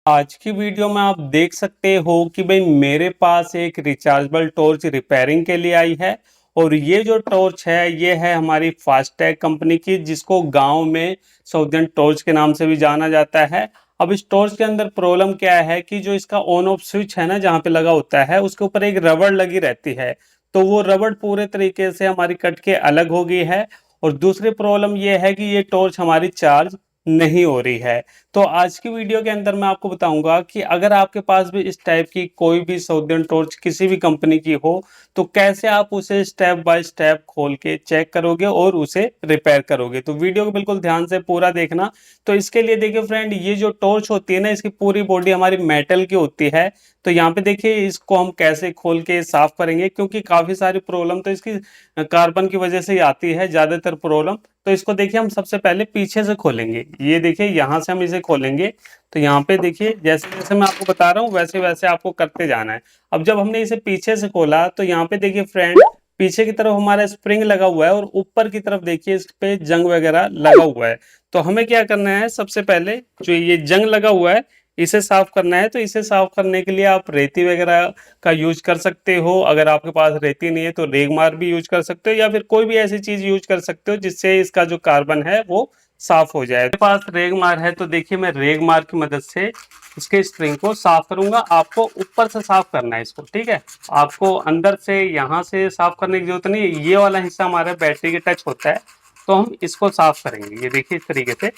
आज की वीडियो में आप देख सकते हो कि भाई मेरे पास एक रिचार्जेबल टॉर्च रिपेयरिंग के लिए आई है। और ये जो टॉर्च है ये है हमारी फास्टैग कंपनी की, जिसको गांव में साउदर्न टॉर्च के नाम से भी जाना जाता है। अब इस टॉर्च के अंदर प्रॉब्लम क्या है कि जो इसका ऑन ऑफ स्विच है ना, जहाँ पे लगा होता है उसके ऊपर एक रबड़ लगी रहती है। तो वो रबड़ पूरे तरीके से हमारी कट के अलग हो गई है। और दूसरी प्रॉब्लम ये है कि ये टॉर्च हमारी चार्ज नहीं हो रही है। तो आज की वीडियो के अंदर मैं आपको बताऊंगा कि अगर आपके पास भी इस टाइप की कोई भी साउदर्न टॉर्च किसी भी कंपनी की हो, तो कैसे आप उसे स्टेप बाय स्टेप खोल के चेक करोगे और उसे रिपेयर करोगे। तो वीडियो को बिल्कुल ध्यान से पूरा देखना। तो इसके लिए देखिए फ्रेंड, ये जो टॉर्च होती है ना, इसकी पूरी बॉडी हमारी मेटल की होती है। तो यहाँ पे देखिए इसको हम कैसे खोल के साफ करेंगे, क्योंकि काफी सारी प्रॉब्लम तो इसकी कार्बन की वजह से ही आती है ज्यादातर प्रॉब्लम। तो इसको देखिए हम सबसे पहले पीछे से खोलेंगे। ये देखिए यहाँ से हम इसे खोलेंगे। तो यहाँ पे देखिए जैसे जैसे मैं आपको बता रहा हूँ वैसे वैसे आपको करते जाना है। अब जब हमने इसे पीछे से खोला तो यहाँ पे देखिए फ्रेंड, पीछे की तरफ हमारा स्प्रिंग लगा हुआ है और ऊपर की तरफ देखिए इस पे जंग वगैरह लगा हुआ है। तो हमें क्या करना है, सबसे पहले जो ये जंग लगा हुआ है इसे साफ करना है। तो इसे साफ करने के लिए आप रेती वगैरह का यूज कर सकते हो। अगर आपके पास रेती नहीं है तो रेगमार भी यूज कर सकते हो, या फिर कोई भी ऐसी चीज यूज कर सकते हो जिससे इसका जो कार्बन है वो साफ हो जाए। मेरे पास रेगमार है तो देखिए मैं रेगमार की मदद से इसके स्प्रिंग को साफ करूंगा। आपको ऊपर से साफ करना है इसको, ठीक है। आपको अंदर से यहाँ से साफ करने की जरूरत नहीं है। ये वाला हिस्सा हमारा बैटरी के टच होता है, तो हम इसको साफ करेंगे। ये देखिए इस तरीके से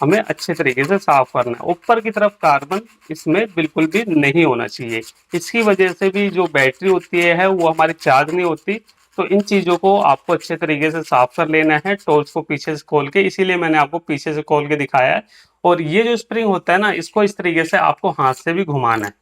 हमें अच्छे तरीके से साफ करना है। ऊपर की तरफ कार्बन इसमें बिल्कुल भी नहीं होना चाहिए। इसकी वजह से भी जो बैटरी होती है वो हमारी चार्ज नहीं होती। तो इन चीज़ों को आपको अच्छे तरीके से साफ कर लेना है, टॉर्च को पीछे से खोल के। इसीलिए मैंने आपको पीछे से खोल के दिखाया है। और ये जो स्प्रिंग होता है ना, इसको इस तरीके से आपको हाथ से भी घुमाना है।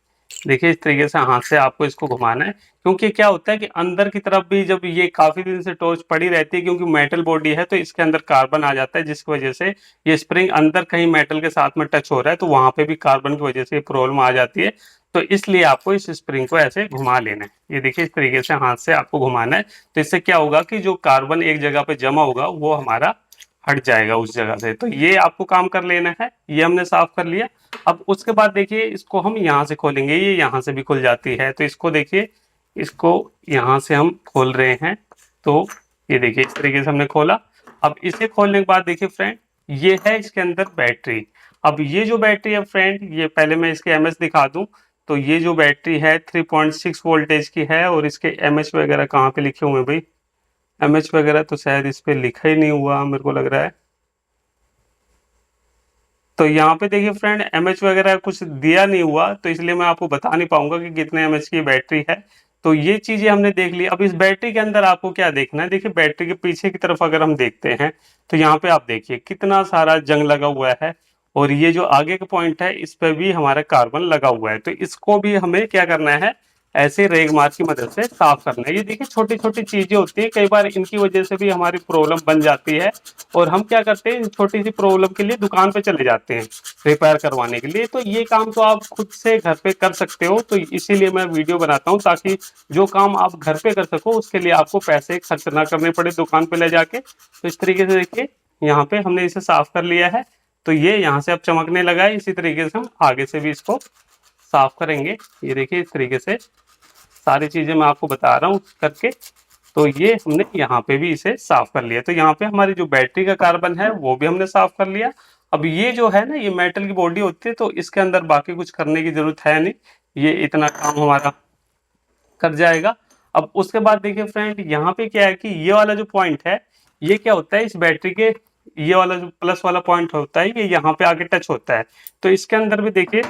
देखिए इस तरीके से हाथ से आपको इसको घुमाना है, क्योंकि क्या होता है कि अंदर की तरफ भी जब ये काफी दिन से टॉर्च पड़ी रहती है, क्योंकि मेटल बॉडी है तो इसके अंदर कार्बन आ जाता है, जिसकी वजह से ये स्प्रिंग अंदर कहीं मेटल के साथ में टच हो रहा है तो वहां पे भी कार्बन की वजह से प्रॉब्लम आ जाती है। तो इसलिए आपको इस स्प्रिंग को ऐसे घुमा लेना है। ये देखिए इस तरीके से हाथ से आपको घुमाना है। तो इससे क्या होगा कि जो कार्बन एक जगह पे जमा होगा वो हमारा हट जाएगा उस जगह से। तो ये आपको काम कर लेना है। ये हमने साफ कर लिया। अब उसके बाद देखिए इसको हम यहाँ से खोलेंगे। ये यहाँ से भी खुल जाती है, तो इसको देखिए, इसको यहाँ से हम खोल रहे हैं। तो ये देखिए इस तरीके से हमने खोला। अब इसे खोलने के बाद देखिए फ्रेंड, ये है इसके अंदर बैटरी। अब ये जो बैटरी है फ्रेंड, ये पहले मैं इसके एमएच दिखा दूं। तो ये जो बैटरी है 3.6 वोल्टेज की है। और इसके एमएच वगैरह कहाँ पे लिखे हुए हैं भाई? एमएच वगैरह तो शायद इस पे लिखा ही नहीं हुआ मेरे को लग रहा है। तो यहाँ पे देखिए फ्रेंड, एमएच वगैरह कुछ दिया नहीं हुआ, तो इसलिए मैं आपको बता नहीं पाऊंगा कि कितने एमएच की बैटरी है। तो ये चीजें हमने देख ली। अब इस बैटरी के अंदर आपको क्या देखना है, देखिए बैटरी के पीछे की तरफ अगर हम देखते हैं तो यहाँ पे आप देखिए कितना सारा जंग लगा हुआ है। और ये जो आगे का पॉइंट है इस पे भी हमारा कार्बन लगा हुआ है। तो इसको भी हमें क्या करना है, ऐसे रेगमार की मदद से साफ करना है। ये देखिए छोटी छोटी चीजें होती है, कई बार इनकी वजह से भी हमारी प्रॉब्लम बन जाती है। और हम क्या करते हैं, छोटी सी प्रॉब्लम के लिए दुकान पे चले जाते हैं रिपेयर करवाने के लिए। तो ये काम तो आप खुद से घर पे कर सकते हो। तो इसीलिए मैं वीडियो बनाता हूँ, ताकि जो काम आप घर पे कर सको उसके लिए आपको पैसे खर्च ना करने पड़े दुकान पे ले जाके। तो इस तरीके से देखिए यहाँ पे हमने इसे साफ कर लिया है। तो ये यहाँ से अब चमकने लगा है। इसी तरीके से हम आगे से भी इसको साफ करेंगे। ये देखिए इस तरीके से सारी चीजें मैं आपको बता रहा हूँ करके। तो ये हमने यहाँ पे भी इसे साफ कर लिया। तो यहाँ पे हमारी जो बैटरी का कार्बन है वो भी हमने साफ कर लिया। अब ये जो है ना, ये मेटल की बॉडी होती है, तो इसके अंदर बाकी कुछ करने की जरूरत है नहीं। ये इतना काम हमारा कर जाएगा। अब उसके बाद देखिए फ्रेंड, यहाँ पे क्या है कि ये वाला जो पॉइंट है, ये क्या होता है इस बैटरी के, ये वाला जो प्लस वाला पॉइंट होता है ये यहाँ पे आके टच होता है। तो इसके अंदर भी देखिए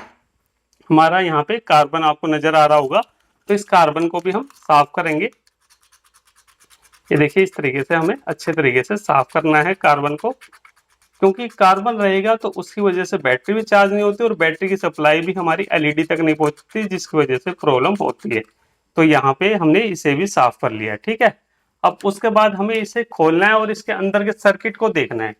हमारा यहाँ पे कार्बन आपको नजर आ रहा होगा। तो इस कार्बन को भी हम साफ करेंगे। ये देखिए इस तरीके से हमें अच्छे तरीके से साफ करना है कार्बन को, क्योंकि कार्बन रहेगा तो उसकी वजह से बैटरी भी चार्ज नहीं होती और बैटरी की सप्लाई भी हमारी एलईडी तक नहीं पहुंचती, जिसकी वजह से प्रॉब्लम होती है। तो यहाँ पे हमने इसे भी साफ कर लिया, ठीक है। अब उसके बाद हमें इसे खोलना है और इसके अंदर के सर्किट को देखना है,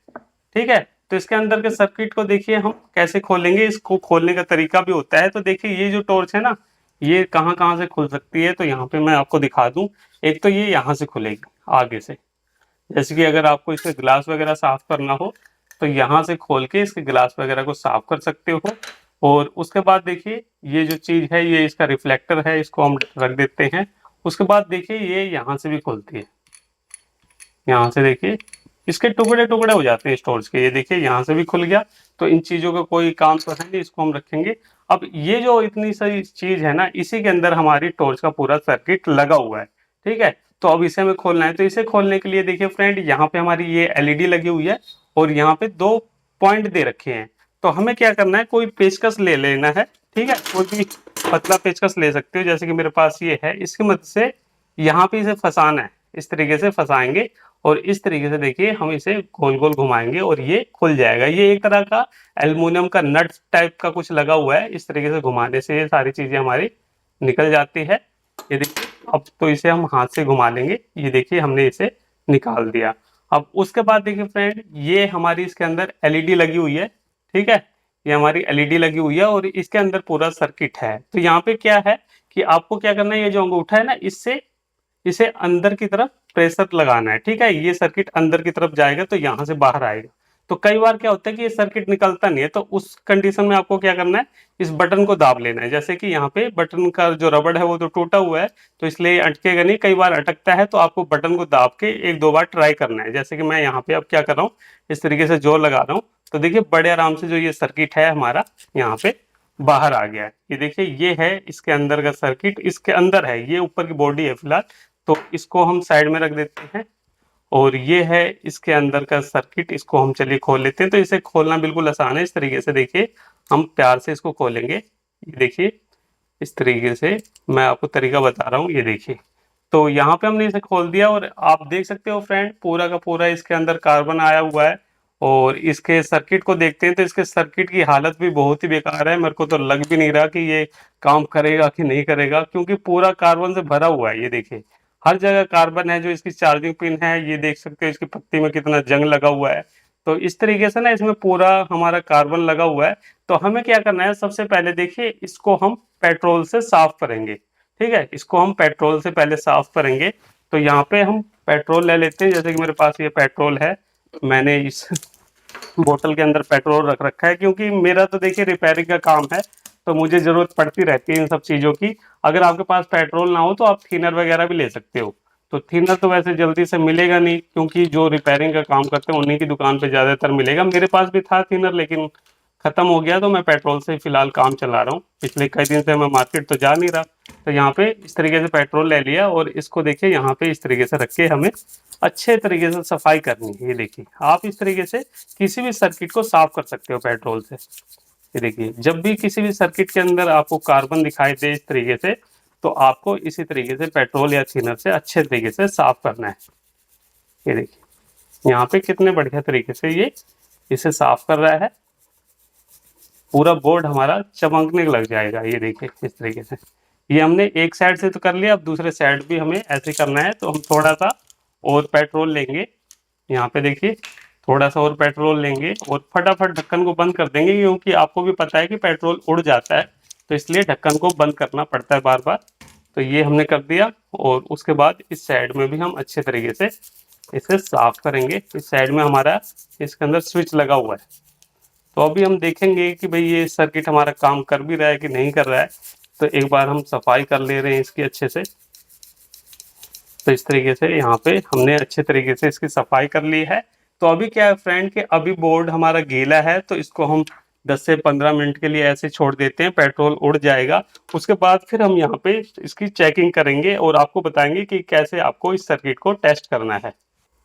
ठीक है। तो इसके अंदर के सर्किट को देखिए हम कैसे खोलेंगे। इसको खोलने का तरीका भी होता है। तो देखिए ये जो टॉर्च है ना, ये कहाँ कहाँ से खुल सकती है, तो यहाँ पे मैं आपको दिखा दूं। एक तो ये यहाँ से खुलेगी आगे से, जैसे कि अगर आपको इसके ग्लास वगैरह साफ करना हो तो यहाँ से खोल के इसके ग्लास वगैरह को साफ कर सकते हो। और उसके बाद देखिए ये जो चीज़ है ये इसका रिफ्लेक्टर है, इसको हम रख देते हैं। उसके बाद देखिए ये यहाँ से भी खुलती है, यहाँ से देखिए इसके टुकड़े टुकड़े हो जाते हैं स्टोरेज के। ये देखिए यहाँ से भी खुल गया, तो इन चीज़ों का कोई काम तो है नहीं, इसको हम रखेंगे। अब ये जो इतनी सारी चीज़ है ना, इसी के अंदर हमारी टॉर्च का पूरा सर्किट लगा हुआ है, ठीक है। तो अब इसे हमें खोलना है, तो इसे खोलने के लिए देखिए फ्रेंड यहाँ पे हमारी ये एलईडी लगी हुई है और यहाँ पे 2 पॉइंट दे रखे हैं। तो हमें क्या करना है, कोई पेचकस ले लेना है, ठीक है। कोई भी पतला पेचकस ले सकते हो, जैसे कि मेरे पास ये है। इसकी मदद से यहाँ पे इसे फंसाना है, इस तरीके से फंसाएंगे और इस तरीके से देखिए हम इसे गोल गोल घुमाएंगे और ये खुल जाएगा। ये एक तरह का एल्युमिनियम का नट टाइप का कुछ लगा हुआ है, इस तरीके से घुमाने से ये सारी चीजें हमारी निकल जाती है। ये देखिए अब तो इसे हम हाथ से घुमा लेंगे, ये देखिए हमने इसे निकाल दिया। अब उसके बाद देखिए फ्रेंड ये हमारी इसके अंदर एलईडी लगी हुई है, ठीक है। ये हमारी एलईडी लगी हुई है और इसके अंदर पूरा सर्किट है। तो यहाँ पे क्या है कि आपको क्या करना है, ये जो अंगूठा है ना, इससे इसे अंदर की तरफ प्रेशर लगाना है, ठीक है। ये सर्किट अंदर की तरफ जाएगा तो यहाँ से बाहर आएगा। तो कई बार क्या होता है कि ये सर्किट निकलता नहीं है, तो उस कंडीशन में आपको क्या करना है, इस बटन को दाब लेना है। जैसे कि यहाँ पे बटन का जो रबड़ है वो तो टूटा हुआ है, तो इसलिए ये अटकेगा नहीं। कई बार अटकता है तो आपको बटन को दाब के 1-2 बार ट्राई करना है। जैसे कि मैं यहाँ पे अब क्या कर रहा हूँ, इस तरीके से जोर लगा रहा हूँ, तो देखिए बड़े आराम से जो ये सर्किट है हमारा यहाँ पे बाहर आ गया है। ये देखिए ये है इसके अंदर का सर्किट, इसके अंदर है, ये ऊपर की बॉडी है फिलहाल, तो इसको हम साइड में रख देते हैं। और ये है इसके अंदर का सर्किट, इसको हम चलिए खोल लेते हैं। तो इसे खोलना बिल्कुल आसान है, इस तरीके से देखिए हम प्यार से इसको खोलेंगे। ये देखिए इस तरीके से मैं आपको तरीका बता रहा हूँ, ये देखिए। तो यहाँ पे हमने इसे खोल दिया और आप देख सकते हो फ्रेंड पूरा का पूरा इसके अंदर कार्बन आया हुआ है। और इसके सर्किट को देखते हैं तो इसके सर्किट की हालत भी बहुत ही बेकार है। मेरे को तो लग भी नहीं रहा कि ये काम करेगा कि नहीं करेगा, क्योंकि पूरा कार्बन से भरा हुआ है। ये देखिए हर जगह कार्बन है। जो इसकी चार्जिंग पिन है ये देख सकते हो, इसकी पत्ती में कितना जंग लगा हुआ है। तो इस तरीके से ना इसमें पूरा हमारा कार्बन लगा हुआ है। तो हमें क्या करना है, सबसे पहले देखिए इसको हम पेट्रोल से साफ करेंगे, ठीक है। इसको हम पेट्रोल से पहले साफ करेंगे। तो यहाँ पे हम पेट्रोल ले लेते हैं, जैसे कि मेरे पास ये पेट्रोल है। मैंने इस बोतल के अंदर पेट्रोल रख रखा है, क्योंकि मेरा तो देखिए रिपेयरिंग का काम है, तो मुझे जरूरत पड़ती रहती है इन सब चीज़ों की। अगर आपके पास पेट्रोल ना हो तो आप थिनर वगैरह भी ले सकते हो। तो थिनर तो वैसे जल्दी से मिलेगा नहीं, क्योंकि जो रिपेयरिंग का काम करते हैं उन्हीं की दुकान पे ज़्यादातर मिलेगा। मेरे पास भी था थिनर, लेकिन खत्म हो गया, तो मैं पेट्रोल से फिलहाल काम चला रहा हूँ। पिछले कई दिन से मैं मार्केट तो जा नहीं रहा। तो यहाँ पे इस तरीके से पेट्रोल ले लिया और इसको देखिए यहाँ पे इस तरीके से रख के हमें अच्छे तरीके से सफाई करनी है। ये देखिए आप इस तरीके से किसी भी सर्किट को साफ कर सकते हो पेट्रोल से। ये देखिए जब भी किसी भी सर्किट के अंदर आपको कार्बन दिखाई दे इस तरीके से, तो आपको इसी तरीके से पेट्रोल या थिनर से अच्छे तरीके से साफ करना है। ये देखिए यहाँ पे कितने बढ़िया तरीके से ये इसे साफ कर रहा है। पूरा बोर्ड हमारा चमकने लग जाएगा। ये देखिए इस तरीके से ये हमने एक साइड से तो कर लिया, अब दूसरे साइड भी हमें ऐसे करना है। तो हम थोड़ा सा और पेट्रोल लेंगे, यहाँ पे देखिए थोड़ा सा और पेट्रोल लेंगे और फटाफट ढक्कन को बंद कर देंगे, क्योंकि आपको भी पता है कि पेट्रोल उड़ जाता है, तो इसलिए ढक्कन को बंद करना पड़ता है बार बार। तो ये हमने कर दिया और उसके बाद इस साइड में भी हम अच्छे तरीके से इसे साफ करेंगे। इस साइड में हमारा इसके अंदर स्विच लगा हुआ है। तो अभी हम देखेंगे कि भाई ये सर्किट हमारा काम कर भी रहा है कि नहीं कर रहा है। तो एक बार हम सफाई कर ले रहे हैं इसकी अच्छे से। तो इस तरीके से यहाँ पे हमने अच्छे तरीके से इसकी सफाई कर ली है। तो अभी क्या है फ्रेंड कि अभी बोर्ड हमारा गीला है, तो इसको हम 10 से 15 मिनट के लिए ऐसे छोड़ देते हैं, पेट्रोल उड़ जाएगा। उसके बाद फिर हम यहाँ पे इसकी चेकिंग करेंगे और आपको बताएंगे कि कैसे आपको इस सर्किट को टेस्ट करना है।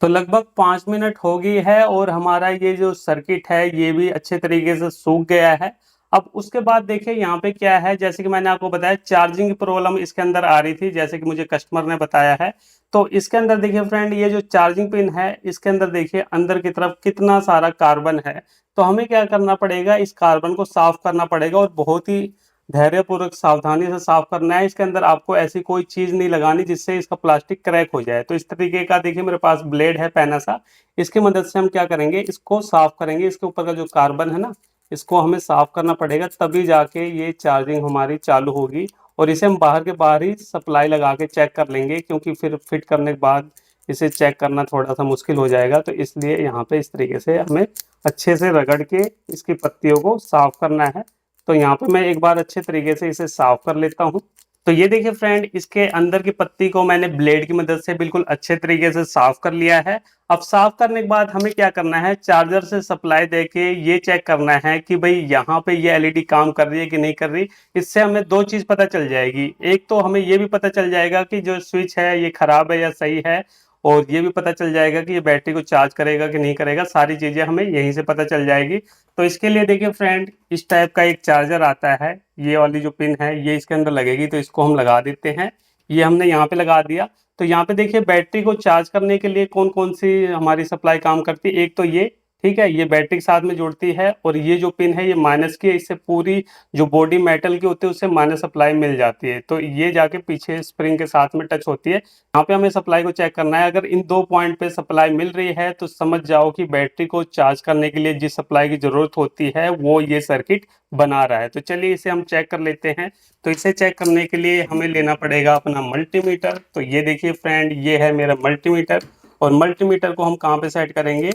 तो लगभग 5 मिनट हो गई है और हमारा ये जो सर्किट है ये भी अच्छे तरीके से सूख गया है। अब उसके बाद देखिए यहाँ पे क्या है, जैसे कि मैंने आपको बताया चार्जिंग की प्रॉब्लम इसके अंदर आ रही थी, जैसे कि मुझे कस्टमर ने बताया है। तो इसके अंदर देखिए फ्रेंड ये जो चार्जिंग पिन है इसके अंदर देखिए अंदर की तरफ कितना सारा कार्बन है। तो हमें क्या करना पड़ेगा, इस कार्बन को साफ करना पड़ेगा और बहुत ही धैर्यपूर्वक सावधानी से साफ करना है। इसके अंदर आपको ऐसी कोई चीज नहीं लगानी जिससे इसका प्लास्टिक क्रैक हो जाए। तो इस तरीके का देखिए मेरे पास ब्लेड है पैना सा, इसकी मदद से हम क्या करेंगे, इसको साफ करेंगे। इसके ऊपर का जो कार्बन है ना, इसको हमें साफ करना पड़ेगा, तभी जाके ये चार्जिंग हमारी चालू होगी। और इसे हम बाहर के बाहर ही सप्लाई लगा के चेक कर लेंगे, क्योंकि फिर फिट करने के बाद इसे चेक करना थोड़ा सा मुश्किल हो जाएगा। तो इसलिए यहाँ पे इस तरीके से हमें अच्छे से रगड़ के इसकी पत्तियों को साफ करना है। तो यहाँ पे मैं एक बार अच्छे तरीके से इसे साफ कर लेता हूँ। तो ये देखिए फ्रेंड, इसके अंदर की पत्ती को मैंने ब्लेड की मदद से बिल्कुल अच्छे तरीके से साफ कर लिया है। अब साफ करने के बाद हमें क्या करना है, चार्जर से सप्लाई देके ये चेक करना है कि भाई यहाँ पे ये एलईडी काम कर रही है कि नहीं कर रही। इससे हमें दो चीज पता चल जाएगी, एक तो हमें ये भी पता चल जाएगा कि जो स्विच है ये खराब है या सही है, और ये भी पता चल जाएगा कि ये बैटरी को चार्ज करेगा कि नहीं करेगा। सारी चीजें हमें यहीं से पता चल जाएगी। तो इसके लिए देखिए फ्रेंड, इस टाइप का एक चार्जर आता है, ये वाली जो पिन है ये इसके अंदर लगेगी, तो इसको हम लगा देते हैं। ये हमने यहाँ पे लगा दिया। तो यहाँ पे देखिए बैटरी को चार्ज करने के लिए कौन कौन सी हमारी सप्लाई काम करती है। एक तो ये, ठीक है, ये बैटरी के साथ में जुड़ती है, और ये जो पिन है ये माइनस की है, इससे पूरी जो बॉडी मेटल की होती है उससे माइनस सप्लाई मिल जाती है। तो ये जाके पीछे स्प्रिंग के साथ में टच होती है। यहाँ पे हमें सप्लाई को चेक करना है। अगर इन दो पॉइंट पे सप्लाई मिल रही है तो समझ जाओ कि बैटरी को चार्ज करने के लिए जिस सप्लाई की जरूरत होती है वो ये सर्किट बना रहा है। तो चलिए इसे हम चेक कर लेते हैं। तो इसे चेक करने के लिए हमें लेना पड़ेगा अपना मल्टीमीटर। तो ये देखिए फ्रेंड, ये है मेरा मल्टीमीटर, और मल्टीमीटर को हम कहाँ पे सेट करेंगे,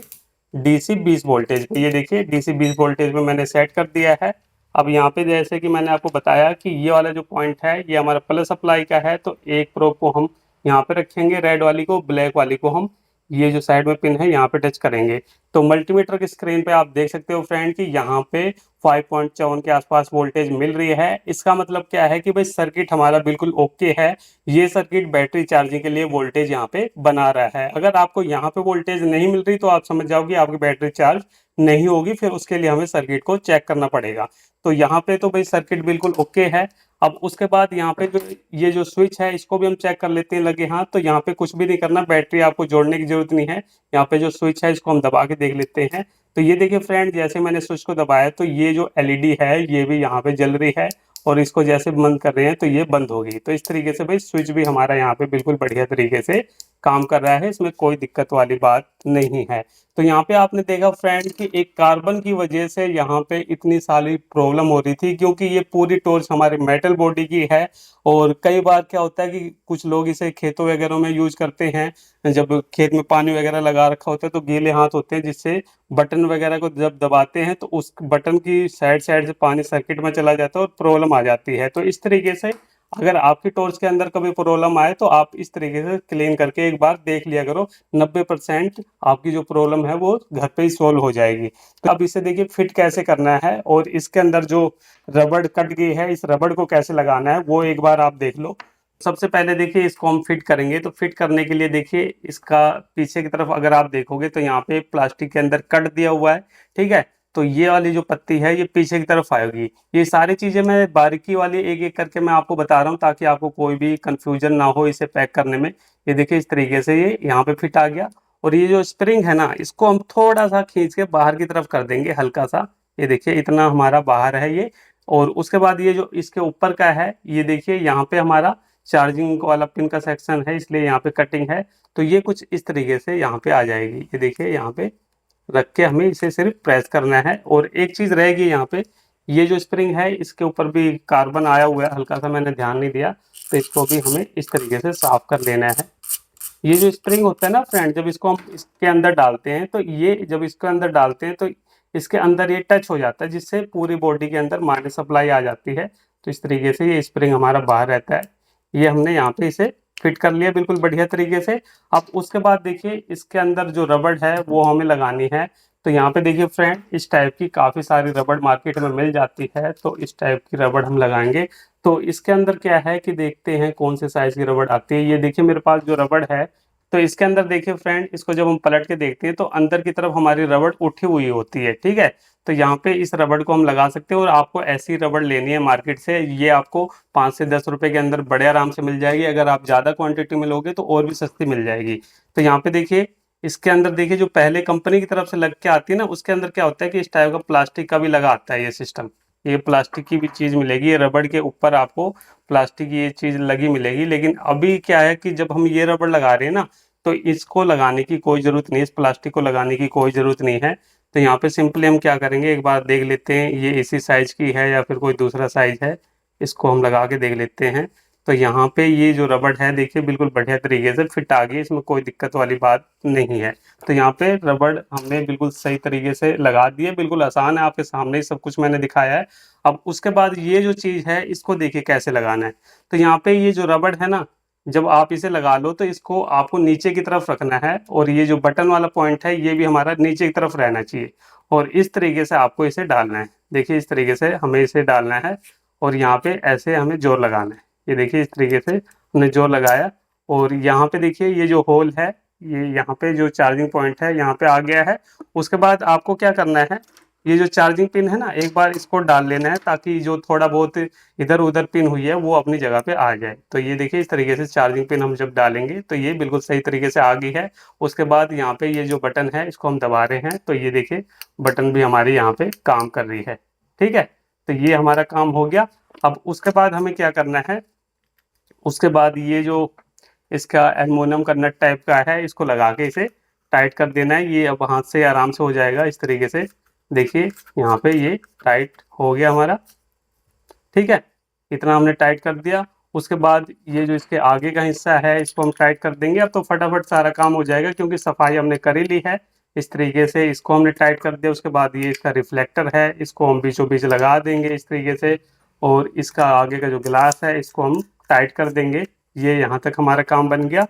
डीसी 20 वोल्टेज पे। ये देखिए डीसी 20 वोल्टेज पे मैंने सेट कर दिया है। अब यहाँ पे जैसे कि मैंने आपको बताया कि ये वाला जो पॉइंट है ये हमारा प्लस सप्लाई का है, तो एक प्रोब को हम यहाँ पे रखेंगे, रेड वाली को, ब्लैक वाली को हम ये जो साइड में पिन है यहाँ पे टच करेंगे। तो मल्टीमीटर की स्क्रीन पे आप देख सकते हो फ्रेंड कि यहाँ पे 5.7 के आसपास वोल्टेज मिल रही है। इसका मतलब क्या है कि भाई सर्किट हमारा बिल्कुल ओके है। ये सर्किट बैटरी चार्जिंग के लिए वोल्टेज यहाँ पे बना रहा है। अगर आपको यहाँ पे वोल्टेज नहीं मिल रही तो आप समझ जाओ कि आपकी बैटरी चार्ज नहीं होगी, फिर उसके लिए हमें सर्किट को चेक करना पड़ेगा। तो यहाँ पे तो भाई सर्किट बिल्कुल ओके है। अब उसके बाद यहाँ पे जो ये जो स्विच है इसको भी हम चेक कर लेते हैं लगे हाथ। तो यहाँ पे कुछ भी नहीं करना, बैटरी आपको जोड़ने की जरूरत नहीं है। यहाँ पे जो स्विच है इसको हम दबा के देख लेते हैं। तो ये देखिए फ्रेंड, जैसे मैंने स्विच को दबाया तो ये जो एलईडी है ये भी यहाँ पे जल रही है, और इसको जैसे बंद कर रहे हैं तो ये बंद होगी। तो इस तरीके से भाई स्विच भी हमारा यहाँ पे बिल्कुल बढ़िया तरीके से काम कर रहा है, इसमें कोई दिक्कत वाली बात नहीं है। तो यहाँ पे आपने देखा फ्रेंड कि एक कार्बन की वजह से यहाँ पे इतनी सारी प्रॉब्लम हो रही थी, क्योंकि ये पूरी टॉर्च हमारे मेटल बॉडी की है। और कई बार क्या होता है कि कुछ लोग इसे खेतों वगैरह में यूज करते हैं, जब खेत में पानी वगैरह लगा रखा होता है तो गीले हाथ होते हैं, जिससे बटन वगैरह को जब दबाते हैं तो उस बटन की साइड साइड से पानी सर्किट में चला जाता है और प्रॉब्लम आ जाती है। तो इस तरीके से अगर आपकी टॉर्च के अंदर कभी प्रॉब्लम आए तो आप इस तरीके से क्लीन करके एक बार देख लिया करो। 90% आपकी जो प्रॉब्लम है वो घर पे ही सोल्व हो जाएगी। तो अब इसे देखिए फिट कैसे करना है, और इसके अंदर जो रबड़ कट गई है इस रबड़ को कैसे लगाना है वो एक बार आप देख लो। सबसे पहले देखिए इसको हम फिट करेंगे। तो फिट करने के लिए देखिए इसका पीछे की तरफ अगर आप देखोगे तो यहाँ पे प्लास्टिक के अंदर कट दिया हुआ है, ठीक है। तो ये वाली जो पत्ती है ये पीछे की तरफ आएगी। ये सारी चीजें मैं बारीकी वाली एक एक करके मैं आपको बता रहा हूँ ताकि आपको कोई भी कंफ्यूजन ना हो इसे पैक करने में। ये देखिए इस तरीके से ये यहाँ पे फिट आ गया, और ये जो स्प्रिंग है ना इसको हम थोड़ा सा खींच के बाहर की तरफ कर देंगे, हल्का सा। ये देखिए इतना हमारा बाहर है ये। और उसके बाद ये जो इसके ऊपर का है ये देखिए यहाँ पे हमारा चार्जिंग वाला पिन का सेक्शन है, इसलिए यहाँ पे कटिंग है। तो ये कुछ इस तरीके से यहाँ पे आ जाएगी। ये देखिए यहाँ पे रख के हमें इसे सिर्फ प्रेस करना है। और एक चीज रहेगी यहाँ पे, ये जो स्प्रिंग है इसके ऊपर भी कार्बन आया हुआ है हल्का सा, मैंने ध्यान नहीं दिया, तो इसको भी हमें इस तरीके से साफ कर लेना है। ये जो स्प्रिंग होता है ना फ्रेंड, जब इसको हम इसके अंदर डालते हैं तो ये जब इसके अंदर डालते हैं तो इसके अंदर ये टच हो जाता है, जिससे पूरी बॉडी के अंदर माइनस सप्लाई आ जाती है। तो इस तरीके से ये स्प्रिंग हमारा बाहर रहता है। ये हमने यहाँ पे इसे फिट कर लिया बिल्कुल बढ़िया तरीके से। अब उसके बाद देखिए इसके अंदर जो रबड़ है वो हमें लगानी है। तो यहाँ पे देखिए फ्रेंड, इस टाइप की काफ़ी सारी रबड़ मार्केट में मिल जाती है, तो इस टाइप की रबड़ हम लगाएंगे। तो इसके अंदर क्या है कि देखते हैं कौन से साइज़ की रबड़ आती है। ये देखिए मेरे पास जो रबड़ है, तो इसके अंदर देखिए फ्रेंड, इसको जब हम पलट के देखते हैं तो अंदर की तरफ हमारी रबड़ उठी हुई होती है, ठीक है। तो यहाँ पे इस रबड़ को हम लगा सकते हैं, और आपको ऐसी रबड़ लेनी है मार्केट से। ये आपको 5 से 10 रुपए के अंदर बड़े आराम से मिल जाएगी। अगर आप ज़्यादा क्वांटिटी में लोगे तो और भी सस्ती मिल जाएगी। तो यहाँ पे देखिए इसके अंदर देखिए जो पहले कंपनी की तरफ से लग के आती है ना, उसके अंदर क्या होता है कि इस टाइप का प्लास्टिक का भी लगा आता है ये सिस्टम। ये प्लास्टिक की भी चीज़ मिलेगी, ये रबड़ के ऊपर आपको प्लास्टिक की ये चीज़ लगी मिलेगी। लेकिन अभी क्या है कि जब हम ये रबड़ लगा रहे हैं ना, तो इसको लगाने की कोई ज़रूरत नहीं है, इस प्लास्टिक को लगाने की कोई ज़रूरत नहीं है। तो यहाँ पे सिंपली हम क्या करेंगे, एक बार देख लेते हैं ये इसी साइज़ की है या फिर कोई दूसरा साइज़ है, इसको हम लगा के देख लेते हैं। तो यहाँ पे ये जो रबड़ है देखिए बिल्कुल बढ़िया तरीके से फिट आ गई, इसमें कोई दिक्कत वाली बात नहीं है। तो यहाँ पे रबड़ हमने बिल्कुल सही तरीके से लगा दी है, बिल्कुल आसान है, आपके सामने ही सब कुछ मैंने दिखाया है। अब उसके बाद ये जो चीज़ है इसको देखिए कैसे लगाना है। तो यहाँ पे ये जो रबड़ है ना, जब आप इसे लगा लो तो इसको आपको नीचे की तरफ रखना है, और ये जो बटन वाला पॉइंट है ये भी हमारा नीचे की तरफ रहना चाहिए, और इस तरीके से आपको इसे डालना है। देखिए इस तरीके से हमें इसे डालना है, और यहाँ पे ऐसे हमें जोर लगाना है। ये देखिए इस तरीके से हमने जोर लगाया, और यहाँ पे देखिए ये जो होल है, ये यहाँ पे जो चार्जिंग पॉइंट है यहाँ पे आ गया है। उसके बाद आपको क्या करना है, ये जो चार्जिंग पिन है ना, एक बार इसको डाल लेना है ताकि जो थोड़ा बहुत इधर उधर पिन हुई है वो अपनी जगह पे आ जाए। तो ये देखिए इस तरीके से चार्जिंग पिन हम जब डालेंगे तो ये बिल्कुल सही तरीके से आ गई है। उसके बाद यहाँ पे ये जो बटन है इसको हम दबा रहे हैं, तो ये देखिए बटन भी हमारी यहाँ पे काम कर रही है। ठीक है, तो ये हमारा काम हो गया। अब उसके बाद हमें क्या करना है, उसके बाद ये जो इसका एल्युमिनियम का नट टाइप का है इसको लगा के इसे टाइट कर देना है। ये अब हाथ से आराम से हो जाएगा इस तरीके से। देखिए यहाँ पे ये टाइट हो गया हमारा। ठीक है, इतना हमने टाइट कर दिया। उसके बाद ये जो इसके आगे का हिस्सा है इसको हम टाइट कर देंगे। अब तो फटाफट सारा काम हो जाएगा क्योंकि सफाई हमने कर ही ली है। इस तरीके से इसको हमने टाइट कर दिया। उसके बाद ये इसका रिफ्लेक्टर है इसको हम बीचों बीच लगा देंगे इस तरीके से, और इसका आगे का जो गिलास है इसको हम टाइट कर देंगे। ये यहाँ तक हमारा काम बन गया।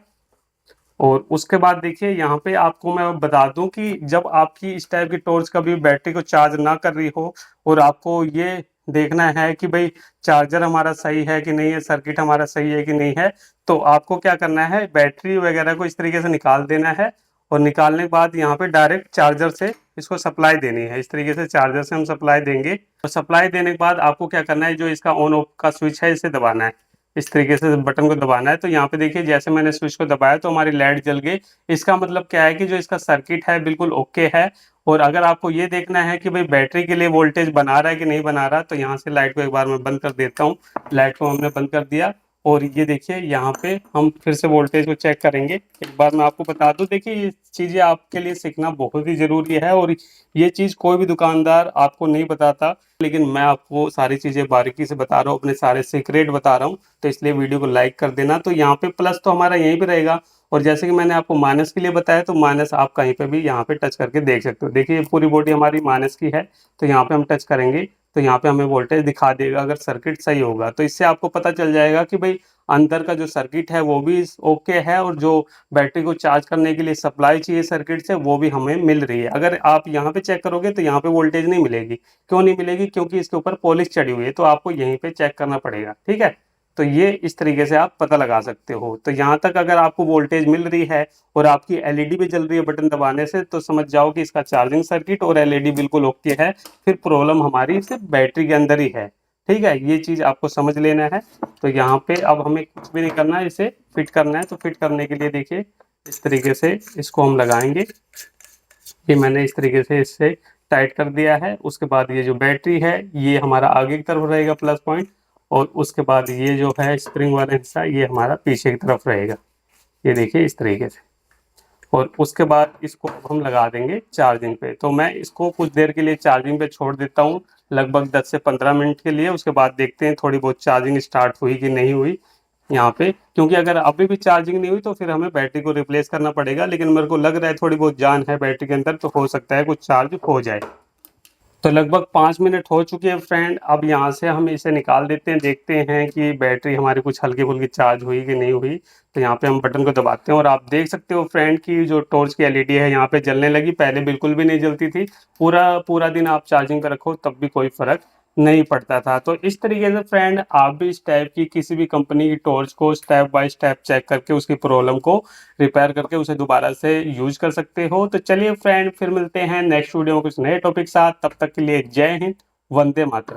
और उसके बाद देखिए यहाँ पे आपको मैं बता दूं कि जब आपकी इस टाइप की टॉर्च कभी बैटरी को चार्ज ना कर रही हो, और आपको ये देखना है कि भाई चार्जर हमारा सही है कि नहीं है, सर्किट हमारा सही है कि नहीं है, तो आपको क्या करना है, बैटरी वगैरह को इस तरीके से निकाल देना है, और निकालने के बाद यहाँ पे डायरेक्ट चार्जर से इसको सप्लाई देनी है। इस तरीके से चार्जर से हम सप्लाई देंगे, और सप्लाई देने के बाद आपको क्या करना है, जो इसका ऑन ऑफ का स्विच है इसे दबाना है। इस तरीके से बटन को दबाना है। तो यहाँ पे देखिए जैसे मैंने स्विच को दबाया तो हमारी लाइट जल गई। इसका मतलब क्या है कि जो इसका सर्किट है बिल्कुल ओके है। और अगर आपको ये देखना है कि भाई बैटरी के लिए वोल्टेज बना रहा है कि नहीं बना रहा, तो यहाँ से लाइट को एक बार मैं बंद कर देता हूँ। लाइट को हमने बंद कर दिया, और ये देखिए यहाँ पे हम फिर से वोल्टेज को चेक करेंगे। एक बार मैं आपको बता दूं, देखिए ये चीज़ें आपके लिए सीखना बहुत ही ज़रूरी है, और ये चीज़ कोई भी दुकानदार आपको नहीं बताता, लेकिन मैं आपको सारी चीज़ें बारीकी से बता रहा हूँ, अपने सारे सीक्रेट बता रहा हूँ। तो इसलिए वीडियो को लाइक कर देना। तो यहाँ पे प्लस तो हमारा यहीं पे रहेगा, और जैसे कि मैंने आपको माइनस के लिए बताया, तो माइनस आप कहीं पे भी यहाँ पे टच करके देख सकते हो। देखिए ये पूरी बॉडी हमारी माइनस की है, तो यहाँ पे हम टच करेंगे तो यहाँ पे हमें वोल्टेज दिखा देगा अगर सर्किट सही होगा। तो इससे आपको पता चल जाएगा कि भाई अंदर का जो सर्किट है वो भी ओके है, और जो बैटरी को चार्ज करने के लिए सप्लाई चाहिए सर्किट से वो भी हमें मिल रही है। अगर आप यहाँ पे चेक करोगे तो यहाँ पे वोल्टेज नहीं मिलेगी। क्यों नहीं मिलेगी? क्योंकि इसके ऊपर पॉलिश चढ़ी हुई है, तो आपको यहीं पे चेक करना पड़ेगा। ठीक है, तो ये इस तरीके से आप पता लगा सकते हो। तो यहाँ तक अगर आपको वोल्टेज मिल रही है और आपकी एलईडी भी जल रही है बटन दबाने से, तो समझ जाओ कि इसका चार्जिंग सर्किट और एलईडी बिल्कुल ओके है। फिर प्रॉब्लम हमारी सिर्फ बैटरी के अंदर ही है। ठीक है, ये चीज़ आपको समझ लेना है। तो यहाँ पे अब हमें कुछ भी नहीं करना है, इसे फिट करना है। तो फिट करने के लिए देखिए इस तरीके से इसको हम लगाएंगे। ये मैंने इस तरीके से इससे टाइट कर दिया है। उसके बाद ये जो बैटरी है ये हमारा आगे की तरफ रहेगा प्लस पॉइंट, और उसके बाद ये जो है स्प्रिंग वाला हिस्सा ये हमारा पीछे की तरफ रहेगा। ये देखिए इस तरीके से, और उसके बाद इसको हम लगा देंगे चार्जिंग पे। तो मैं इसको कुछ देर के लिए चार्जिंग पे छोड़ देता हूँ, लगभग 10 से 15 मिनट के लिए। उसके बाद देखते हैं थोड़ी बहुत चार्जिंग स्टार्ट हुई कि नहीं हुई यहाँ पे, क्योंकि अगर अभी भी चार्जिंग नहीं हुई तो फिर हमें बैटरी को रिप्लेस करना पड़ेगा। लेकिन मेरे को लग रहा है थोड़ी बहुत जान है बैटरी के अंदर, तो हो सकता है कुछ चार्ज हो जाए। तो लगभग 5 मिनट हो चुके हैं फ्रेंड। अब यहाँ से हम इसे निकाल देते हैं, देखते हैं कि बैटरी हमारी कुछ हल्की फुल्की चार्ज हुई कि नहीं हुई। तो यहाँ पे हम बटन को दबाते हैं, और आप देख सकते हो फ्रेंड की जो टॉर्च की एलईडी है यहाँ पे जलने लगी। पहले बिल्कुल भी नहीं जलती थी। पूरा पूरा दिन आप चार्जिंग पे रखो तब भी कोई फर्क नहीं पड़ता था। तो इस तरीके से फ्रेंड आप भी इस टाइप की किसी भी कंपनी की टॉर्च को स्टेप बाय स्टेप चेक करके उसकी प्रॉब्लम को रिपेयर करके उसे दोबारा से यूज कर सकते हो। तो चलिए फ्रेंड, फिर मिलते हैं नेक्स्ट वीडियो में कुछ नए टॉपिक साथ। तब तक के लिए जय हिंद, वंदे मातरम।